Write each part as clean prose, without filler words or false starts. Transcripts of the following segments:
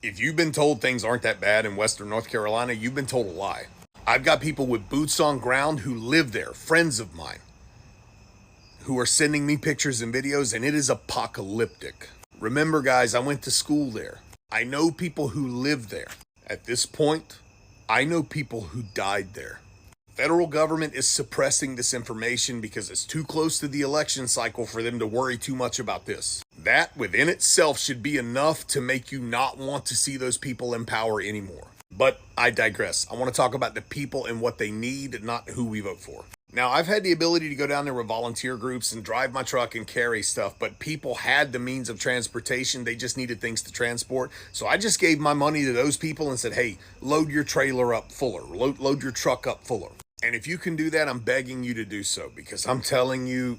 If you've been told things aren't that bad in Western North Carolina, you've been told a lie. I've got people with boots on ground who live there, friends of mine, who are sending me pictures and videos, and it is apocalyptic. Remember, guys, I went to school there. I know people who live there. At this point, I know people who died there. Federal government is suppressing this information because it's too close to the election cycle for them to worry too much about this. That within itself should be enough to make you not want to see those people in power anymore. But I digress. I want to talk about the people and what they need, not who we vote for. Now, I've had the ability to go down there with volunteer groups and drive my truck and carry stuff, but people had the means of transportation. They just needed things to transport. So I just gave my money to those people and said, hey, load your trailer up fuller, load your truck up fuller. And if you can do that, I'm begging you to do so, because I'm telling you,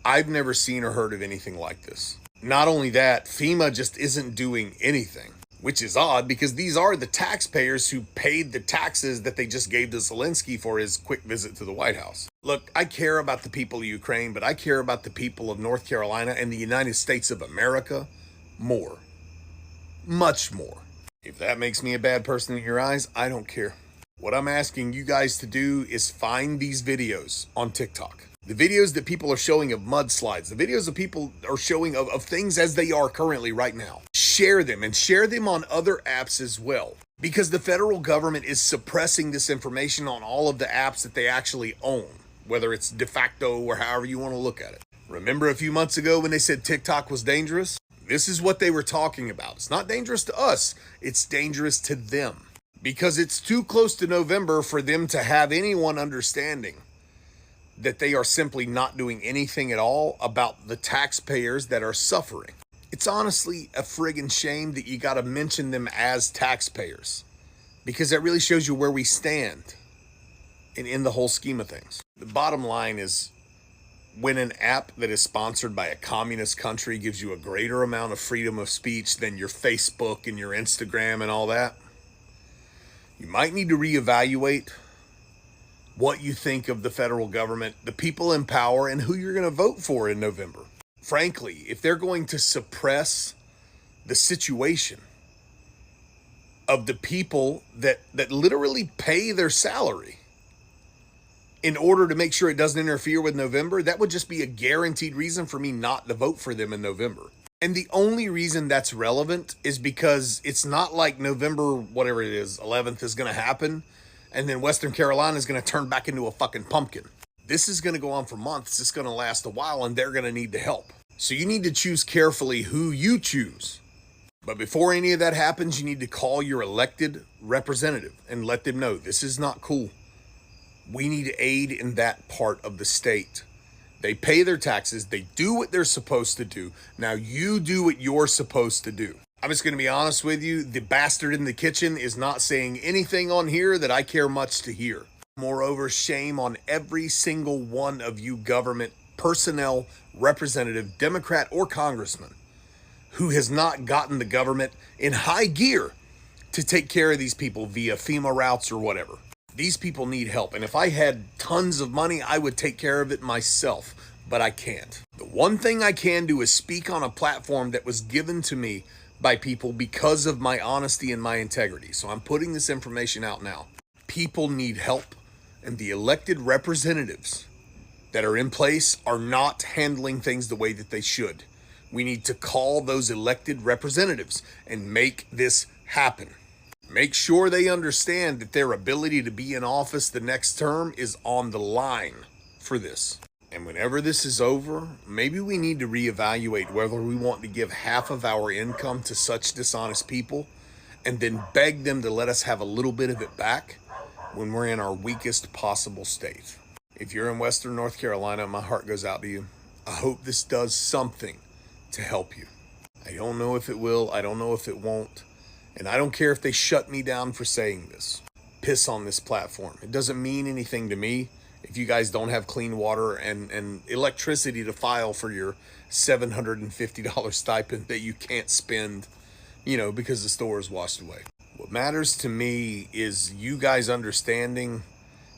I've never seen or heard of anything like this. Not only that, FEMA just isn't doing anything, which is odd because these are the taxpayers who paid the taxes that they just gave to Zelensky for his quick visit to the White House. Look, I care about the people of Ukraine, but I care about the people of North Carolina and the United States of America more. Much more. If that makes me a bad person in your eyes, I don't care. What I'm asking you guys to do is find these videos on TikTok. The videos that people are showing of mudslides, the videos that people are showing of things as they are currently right now. Share them and share them on other apps as well. Because the federal government is suppressing this information on all of the apps that they actually own, whether it's de facto or however you want to look at it. Remember a few months ago when they said TikTok was dangerous? This is what they were talking about. It's not dangerous to us, it's dangerous to them. Because it's too close to November for them to have anyone understanding that they are simply not doing anything at all about the taxpayers that are suffering. It's honestly a friggin' shame that you gotta mention them as taxpayers, because that really shows you where we stand in the whole scheme of things. The bottom line is, when an app that is sponsored by a communist country gives you a greater amount of freedom of speech than your Facebook and your Instagram and all that, you might need to reevaluate what you think of the federal government, the people in power, and who you're going to vote for in November. Frankly, if they're going to suppress the situation of the people that literally pay their salary in order to make sure it doesn't interfere with November, that would just be a guaranteed reason for me not to vote for them in November. And the only reason that's relevant is because it's not like November, whatever it is, 11th is going to happen, and then Western Carolina is going to turn back into a fucking pumpkin. This is going to go on for months. It's going to last a while, and they're going to need the help. So you need to choose carefully who you choose. But before any of that happens, you need to call your elected representative and let them know this is not cool. We need aid in that part of the state. They pay their taxes. They do what they're supposed to do. Now you do what you're supposed to do. I'm just going to be honest with you. The bastard in the kitchen is not saying anything on here that I care much to hear. Moreover, shame on every single one of you government personnel, representative, Democrat, or congressman who has not gotten the government in high gear to take care of these people via FEMA routes or whatever. These people need help, and if I had tons of money, I would take care of it myself, but I can't. The one thing I can do is speak on a platform that was given to me by people because of my honesty and my integrity. So I'm putting this information out now. People need help, and the elected representatives that are in place are not handling things the way that they should. We need to call those elected representatives and make this happen. Make sure they understand that their ability to be in office the next term is on the line for this. And whenever this is over, maybe we need to reevaluate whether we want to give half of our income to such dishonest people and then beg them to let us have a little bit of it back when we're in our weakest possible state. If you're in Western North Carolina, my heart goes out to you. I hope this does something to help you. I don't know if it will. I don't know if it won't. And I don't care if they shut me down for saying this. Piss on this platform. It doesn't mean anything to me if you guys don't have clean water and electricity to file for your $750 stipend that you can't spend, because the store is washed away. What matters to me is you guys understanding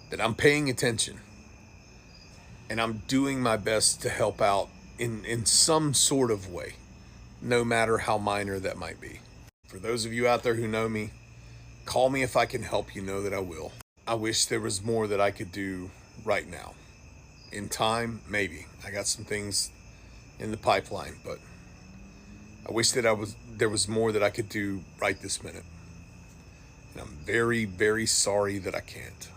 that I'm paying attention and I'm doing my best to help out in some sort of way, no matter how minor that might be. For those of you out there who know me, call me if I can help. You know that I will. I wish there was more that I could do right now. In time, maybe. I got some things in the pipeline, but I wish that there was more that I could do right this minute. And I'm very, very sorry that I can't.